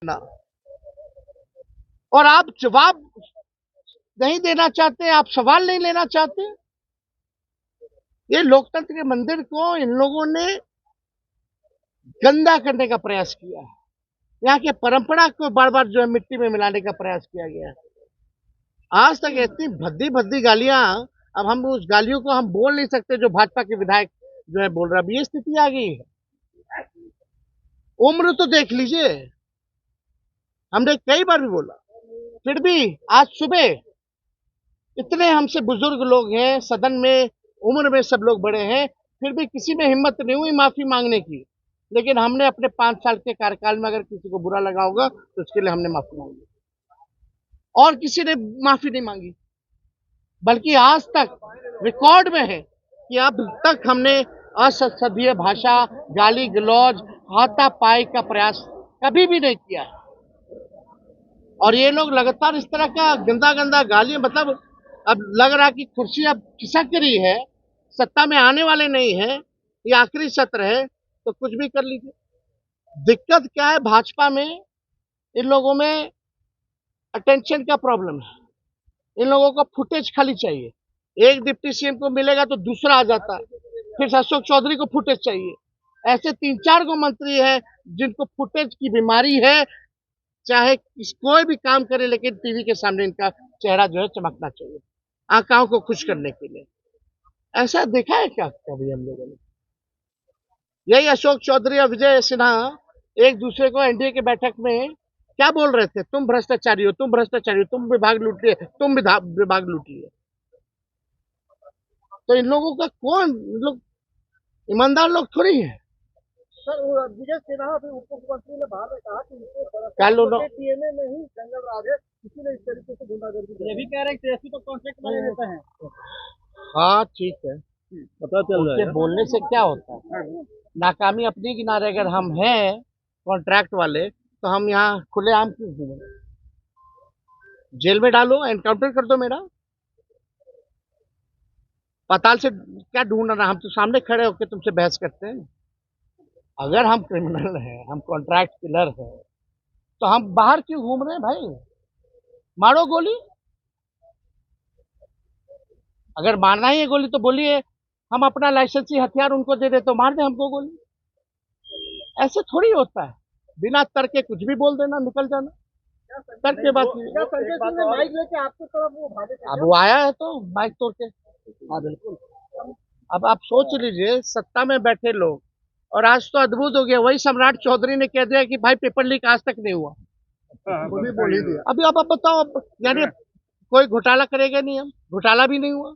ना, और आप जवाब नहीं देना चाहते, आप सवाल नहीं लेना चाहते। ये लोकतंत्र के मंदिर को इन लोगों ने गंदा करने का प्रयास किया है। यहाँ के परंपरा को बार बार जो है मिट्टी में मिलाने का प्रयास किया गया है। आज तक इतनी भद्दी भद्दी गालियां, अब हम उस गालियों को हम बोल नहीं सकते जो भाजपा के विधायक जो है बोल रहा है। अब ये स्थिति आ गई है। उम्र तो देख लीजिए, हमने कई बार भी बोला, फिर भी आज सुबह इतने हमसे बुजुर्ग लोग हैं सदन में, उम्र में सब लोग बड़े हैं, फिर भी किसी में हिम्मत नहीं हुई माफी मांगने की। लेकिन हमने अपने 5 साल के कार्यकाल में अगर किसी को बुरा लगा होगा तो उसके लिए हमने माफी मांगी, और किसी ने माफी नहीं मांगी। बल्कि आज तक रिकॉर्ड में है कि अब तक हमने असंसदीय भाषा, गाली गलौज, हाथापाई का प्रयास कभी भी नहीं किया है। और ये लोग लगातार इस तरह का गंदा गंदा गाली, मतलब अब लग रहा कि कुर्सी अब खिसक रही है, सत्ता में आने वाले नहीं है, ये आखिरी सत्र है तो कुछ भी कर लीजिए। दिक्कत क्या है भाजपा में, इन लोगों में अटेंशन का प्रॉब्लम है। इन लोगों को फुटेज खाली चाहिए। एक डिप्टी सीएम को मिलेगा तो दूसरा आ जाता है, फिर अशोक चौधरी को फुटेज चाहिए। ऐसे 3-4 को मंत्री है जिनको फुटेज की बीमारी है। चाहे कोई भी काम करे लेकिन टीवी के सामने इनका चेहरा जो है चमकना चाहिए, आंखों को खुश करने के लिए। ऐसा देखा है क्या कभी हम लोगों ने? यही अशोक चौधरी और विजय सिन्हा एक दूसरे को एनडीए के बैठक में क्या बोल रहे थे? तुम भ्रष्टाचारी हो, तुम भ्रष्टाचारी हो, तुम विभाग लूट लिए, तुम विभाग लूट लिए। तो इन लोगों का कौन, लोग ईमानदार लोग थोड़ी है। सर विजय सिन्हा अभी उप मुख्यमंत्री ने बाद में कहा कि टीएमए में ही जंगल राज है, किसी ने इस तरीके से गुंडागर्दी। ये भी कह रहे हैं कि तो कॉन्ट्रैक्ट वाले नेता हैं। हाँ ठीक है, पता चल रहा है। बोलने से क्या होता है? नाकामी अपने किनारे अगर हम हैं कॉन्ट्रैक्ट वाले, तो हम यहाँ खुलेआम क्यों घूमें? जेल में डालो, एनकाउंटर कर दो मेरा। पाताल से क्या ढूंढ रहा? हम तो सामने खड़े होकर तुमसे बहस करते हैं। अगर हम क्रिमिनल हैं, हम कॉन्ट्रैक्ट किलर हैं, तो हम बाहर क्यों घूम रहे हैं भाई? मारो गोली। अगर मारना ही है गोली तो बोलिए, हम अपना लाइसेंसी हथियार उनको दे दे तो मार दे हमको गोली। ऐसे थोड़ी होता है, बिना तर्क के कुछ भी बोल देना, निकल जाना। तर्क के बात संजय सिंह ने माइक लेके आपकी तरफ वो भागे थे। अब वो आया है तो माइक तोड़ के। हाँ बिल्कुल। अब आप सोच लीजिए, सत्ता में बैठे लोग, और आज तो अद्भुत हो गया, वही सम्राट चौधरी ने कह दिया कि भाई पेपर लीक आज तक नहीं हुआ। बोल ही दिया। अभी अब आप बताओ, यानी कोई घोटाला करेगा नहीं, हम घोटाला भी नहीं हुआ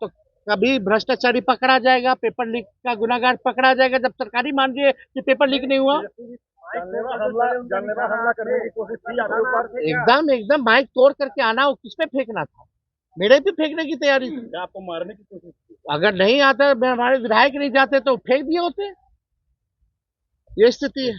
तो कभी भ्रष्टाचारी पकड़ा जाएगा, पेपर लीक का गुनाहगार पकड़ा जाएगा जब सरकारी मान रही है कि पेपर लीक नहीं हुआ। जानलेवा हमला करने की कोशिश की आपके ऊपर। एकदम एकदम माइक तोड़ करके आना, वो किस पे फेंकना था? मेरे पे फेंकने की तैयारी थी। आपको मारने की कोशिश की। अगर नहीं आता, हमारे विधायक नहीं जाते तो फेंक दिए होते। ये स्थिति है।